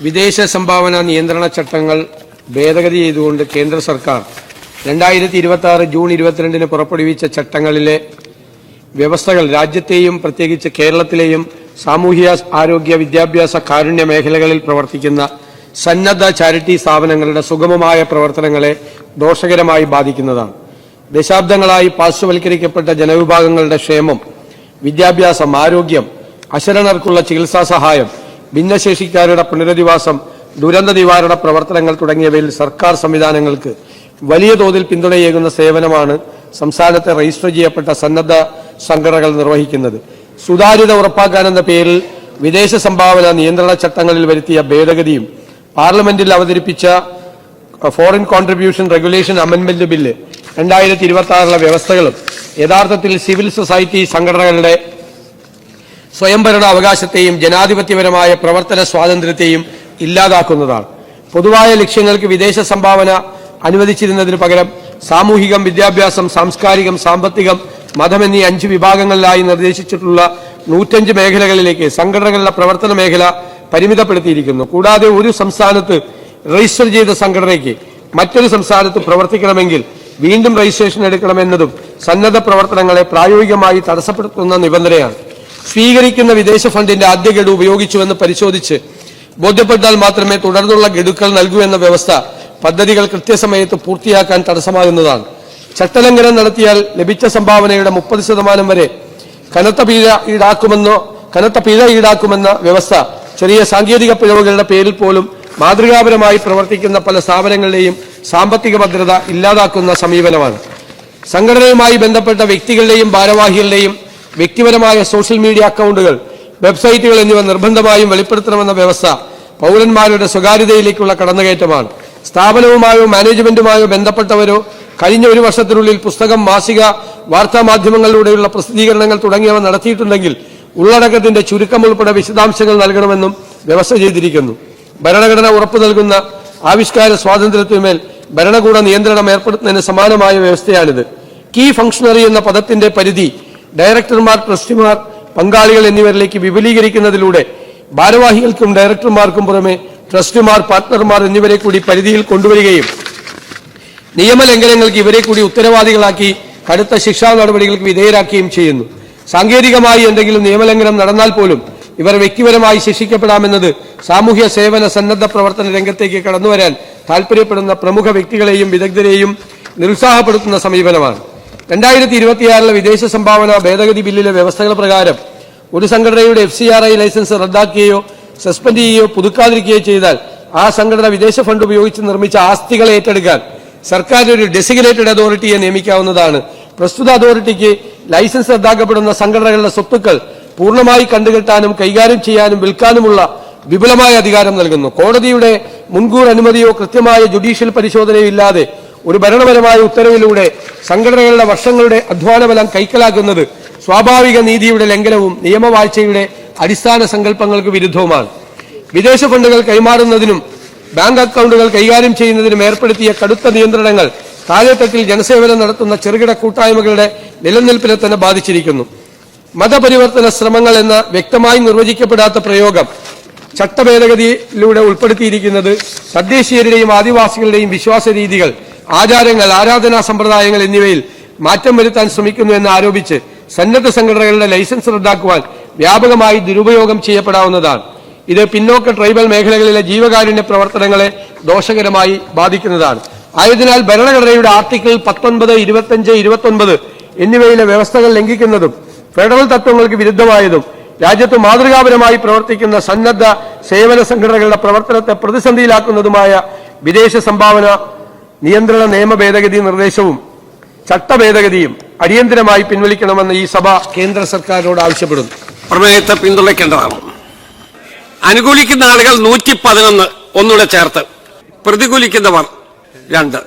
വിദേശ സംഭാവന നിയന്ത്രണ ചട്ടങ്ങൾ ഭേദഗതി ചെയ്തുകൊണ്ട് കേന്ദ്ര സർക്കാർ 2026 ജൂൺ 22 പുറപ്പെടുവിച്ച ചട്ടങ്ങളിലെ വ്യവസ്ഥകൾ രാജ്യത്തെയും പ്രത്യേകിച്ച് കേരളത്തിലെയും സാമൂഹ്യ ആരോഗ്യ വിദ്യാഭ്യാസ കാരുണ്യ മേഖലകളിൽ പ്രവർത്തിക്കുന്ന സന്നദ്ധ ചാരിറ്റി സ്ഥാപനങ്ങളുടെ സുഗമമായ പ്രവർത്തനങ്ങളെ ദോഷകരമായി ബാധിക്കുന്നതാണ്. ദശാബ്ദങ്ങളായി പാർശ്വവൽക്കരിക്കപ്പെട്ട ജനവിഭാഗങ്ങളുടെ ക്ഷേമം, വിദ്യാഭ്യാസം, ആരോഗ്യം, അശരണർക്കുള്ള ചികിത്സാ സഹായം, ഭിന്നശേഷിക്കാരുടെ പുനരധിവാസം, ദുരന്ത നിവാരണ പ്രവർത്തനങ്ങൾ തുടങ്ങിയവയിൽ സർക്കാർ സംവിധാനങ്ങൾക്ക് വലിയ തോതിൽ പിന്തുണയേകുന്ന സേവനമാണ് സംസ്ഥാനത്തെ രജിസ്റ്റർ ചെയ്യപ്പെട്ട സന്നദ്ധ സംഘടനകൾ നിർവഹിക്കുന്നത്. സുതാര്യത ഉറപ്പാക്കാനെന്ന പേരിൽ വിദേശ സംഭാവന നിയന്ത്രണ ചട്ടങ്ങളിൽ വരുത്തിയ ഭേദഗതിയും പാർലമെന്റിൽ അവതരിപ്പിച്ച foreign contribution regulation amendment bill 2026 വ്യവസ്ഥകളും യഥാർത്ഥത്തിൽ സിവിൽ സൊസൈറ്റി സംഘടനകളുടെ സ്വയംഭരണ അവകാശത്തെയും ജനാധിപത്യപരമായ പ്രവർത്തന സ്വാതന്ത്ര്യത്തെയും ഇല്ലാതാക്കുന്നതാണ്. പൊതുവായ ലക്ഷ്യങ്ങൾക്ക് വിദേശ സംഭാവന അനുവദിച്ചിരുന്നതിനു പകരം സാമൂഹികം, വിദ്യാഭ്യാസം, സാംസ്കാരികം, സാമ്പത്തികം, മതം എന്നീ 5 വിഭാഗങ്ങളിലായി നിർദ്ദേശിച്ചിട്ടുള്ള 105 മേഖലകളിലേക്ക് സംഘടനകളുടെ പ്രവർത്തന മേഖല പരിമിതപ്പെടുത്തിയിരിക്കുന്നു. കൂടാതെ ഒരു സംസ്ഥാനത്ത് രജിസ്റ്റർ ചെയ്ത സംഘടനയ്ക്ക് മറ്റൊരു സംസ്ഥാനത്ത് പ്രവർത്തിക്കണമെങ്കിൽ വീണ്ടും രജിസ്ട്രേഷൻ എടുക്കണമെന്നതും സന്നദ്ധ പ്രവർത്തനങ്ങളെ പ്രായോഗികമായി തടസ്സപ്പെടുത്തുന്ന നിബന്ധനയാണ്. സ്വീകരിക്കുന്ന വിദേശ ഫണ്ടിന്റെ ആദ്യ ഗഡു ഉപയോഗിച്ചുവെന്ന് പരിശോധിച്ച് ബോധ്യപ്പെട്ടാൽ മാത്രമേ തുടർന്നുള്ള ഗഡുക്കൾ നൽകൂ എന്ന വ്യവസ്ഥ പദ്ധതികൾ കൃത്യസമയത്ത് പൂർത്തിയാക്കാൻ തടസ്സമാകുന്നതാണ്. ചട്ടലംഘനം നടത്തിയാൽ ലഭിച്ച സംഭാവനയുടെ 30% വരെ കനത്ത പിഴ ഈടാക്കുമെന്ന വ്യവസ്ഥ ചെറിയ സാങ്കേതിക പിഴവുകളുടെ പേരിൽ പോലും മാതൃകാപരമായി പ്രവർത്തിക്കുന്ന പല സ്ഥാപനങ്ങളുടെയും സാമ്പത്തിക ഭദ്രത ഇല്ലാതാക്കുന്ന സമീപനമാണ്. സംഘടനയുമായി ബന്ധപ്പെട്ട വ്യക്തികളുടെയും ഭാരവാഹികളുടെയും വ്യക്തിപരമായ സോഷ്യൽ മീഡിയ അക്കൗണ്ടുകൾ, വെബ്സൈറ്റുകൾ എന്നിവ നിർബന്ധമായും വെളിപ്പെടുത്തണമെന്ന വ്യവസ്ഥ പൗരന്മാരുടെ സ്വകാര്യതയിലേക്കുള്ള കടന്നുകയറ്റമാണ്. സ്ഥാപനവുമായോ മാനേജ്മെന്റുമായോ ബന്ധപ്പെട്ടവരോ കഴിഞ്ഞ ഒരു വർഷത്തിനുള്ളിൽ പുസ്തകം, മാസിക, വാർത്താമാധ്യമങ്ങളിലൂടെയുള്ള പ്രസിദ്ധീകരണങ്ങൾ തുടങ്ങിയവ നടത്തിയിട്ടുണ്ടെങ്കിൽ ഉള്ളടക്കത്തിന്റെ ചുരുക്കം ഉൾപ്പെടെ വിശദാംശങ്ങൾ നൽകണമെന്നും വ്യവസ്ഥ ചെയ്തിരിക്കുന്നു. ഭരണഘടന ഉറപ്പു നൽകുന്ന ആവിഷ്കാര സ്വാതന്ത്ര്യത്തിന്മേൽ ഭരണകൂട നിയന്ത്രണം ഏർപ്പെടുത്തുന്നതിന് സമാനമായ വ്യവസ്ഥയാണിത്. കീ ഫംഗ്ഷണറി എന്ന പദത്തിന്റെ പരിധി ഡയറക്ടർമാർ, ട്രസ്റ്റിമാർ, പങ്കാളികൾ എന്നിവരിലേക്ക് വിപുലീകരിക്കുന്നതിലൂടെ ഭാരവാഹികൾക്കും ഡയറക്ടർമാർക്കും പുറമെ ട്രസ്റ്റിമാർ, പാർട്ട്ണർമാർ എന്നിവരെ കൂടി പരിധിയിൽ കൊണ്ടുവരികയും നിയമലംഘനങ്ങൾക്ക് ഇവരെ കൂടി ഉത്തരവാദികളാക്കി കടുത്ത ശിക്ഷാ നടപടികൾക്ക് വിധേയരാക്കുകയും ചെയ്യുന്നു. സാങ്കേതികമായി എന്തെങ്കിലും നിയമലംഘനം നടന്നാൽ പോലും ഇവർ വ്യക്തിപരമായി ശിക്ഷിക്കപ്പെടാമെന്നത് സാമൂഹ്യ സേവന സന്നദ്ധ പ്രവർത്തന രംഗത്തേക്ക് കടന്നുവരാൻ താൽപര്യപ്പെടുന്ന പ്രമുഖ വ്യക്തികളെയും വിദഗ്ധരെയും നിരുത്സാഹപ്പെടുത്തുന്ന സമീപനമാണ്. 2026 വിദേശ സംഭാവന ഭേദഗതി ബില്ലിലെ വ്യവസ്ഥകൾ പ്രകാരം ഒരു സംഘടനയുടെ FCRI ലൈസൻസ് റദ്ദാക്കുകയോ സസ്പെൻഡ് ചെയ്യുകയോ പുതുക്കാതിരിക്കുകയോ ചെയ്താൽ ആ സംഘടന വിദേശ ഫണ്ട് ഉപയോഗിച്ച് നിർമ്മിച്ച ആസ്തികളെ ഏറ്റെടുക്കാൻ സർക്കാർ ഒരു ഡെസിഗ്നേറ്റഡ് അതോറിറ്റിയെ നിയമിക്കാവുന്നതാണ്. പ്രസ്തുത അതോറിറ്റിക്ക് ലൈസൻസ് റദ്ദാക്കപ്പെടുന്ന സംഘടനകളുടെ സ്വത്തുക്കൾ പൂർണ്ണമായി കണ്ടുകെട്ടാനും കൈകാര്യം ചെയ്യാനും വിൽക്കാനുമുള്ള വിപുലമായ അധികാരം നൽകുന്നു. കോടതിയുടെ മുൻകൂർ അനുമതിയോ കൃത്യമായ ജുഡീഷ്യൽ പരിശോധനയോ ഇല്ലാതെ ഒരു ഭരണപരമായ ഉത്തരവിലൂടെ സംഘടനകളുടെ വർഷങ്ങളുടെ അധ്വാനബലം കൈക്കലാക്കുന്നത് സ്വാഭാവിക നീതിയുടെ ലംഘനവും നിയമവാഴ്ചയുടെ അടിസ്ഥാന സങ്കല്പങ്ങൾക്ക് വിരുദ്ധവുമാണ്. വിദേശ ഫണ്ടുകൾ കൈമാറുന്നതിനും ബാങ്ക് അക്കൗണ്ടുകൾ കൈകാര്യം ചെയ്യുന്നതിനും ഏർപ്പെടുത്തിയ കടുത്ത നിയന്ത്രണങ്ങൾ താഴെത്തട്ടിൽ ജനസേവനം നടത്തുന്ന ചെറുകിട കൂട്ടായ്മകളുടെ നിലനിൽപ്പിനെ തന്നെ ബാധിച്ചിരിക്കുന്നു. മതപരിവർത്തന ശ്രമങ്ങൾ എന്ന വ്യക്തമായി നിർവചിക്കപ്പെടാത്ത പ്രയോഗം ചട്ടഭേദഗതിയിലൂടെ ഉൾപ്പെടുത്തിയിരിക്കുന്നത് തദ്ദേശീയരുടെയും ആദിവാസികളുടെയും വിശ്വാസ രീതികൾ, ആചാരങ്ങൾ, ആരാധനാ സമ്പ്രദായങ്ങൾ എന്നിവയിൽ മാറ്റം വരുത്താൻ ശ്രമിക്കുന്നു എന്ന് ആരോപിച്ച് സന്നദ്ധ സംഘടനകളുടെ ലൈസൻസ് റദ്ദാക്കുവാൻ വ്യാപകമായി ദുരുപയോഗം ചെയ്യപ്പെടാവുന്നതാണ്. ഇത് പിന്നോക്ക ട്രൈബൽ മേഖലകളിലെ ജീവകാരുണ്യ പ്രവർത്തനങ്ങളെ ദോഷകരമായി ബാധിക്കുന്നതാണ്. ആയതിനാൽ ഭരണഘടനയുടെ ആർട്ടിക്കിൾ 19, 25, 29 എന്നിവയിലെ വ്യവസ്ഥകൾ ലംഘിക്കുന്നതും ഫെഡറൽ തത്വങ്ങൾക്ക് വിരുദ്ധമായതും രാജ്യത്ത് മാതൃകാപരമായി പ്രവർത്തിക്കുന്ന സന്നദ്ധ സേവന സംഘടനകളുടെ പ്രവർത്തനത്തെ പ്രതിസന്ധിയിലാക്കുന്നതുമായ വിദേശ സംഭാവന നിയന്ത്രണ നിയമ ഭേദഗതി നിർദ്ദേശവും ചട്ടഭേദഗതിയും അടിയന്തരമായി പിൻവലിക്കണമെന്ന് ഈ സഭ കേന്ദ്ര സർക്കാരിനോട് ആവശ്യപ്പെടുന്നു. പ്രമേയത്തെ പിന്തുണയ്ക്കേണ്ടതാണ്. അനുകൂലിക്കുന്ന ആളുകൾ 111 ഒന്നുകൂടെ ചേർത്ത്, പ്രതികൂലിക്കുന്നവർ 2.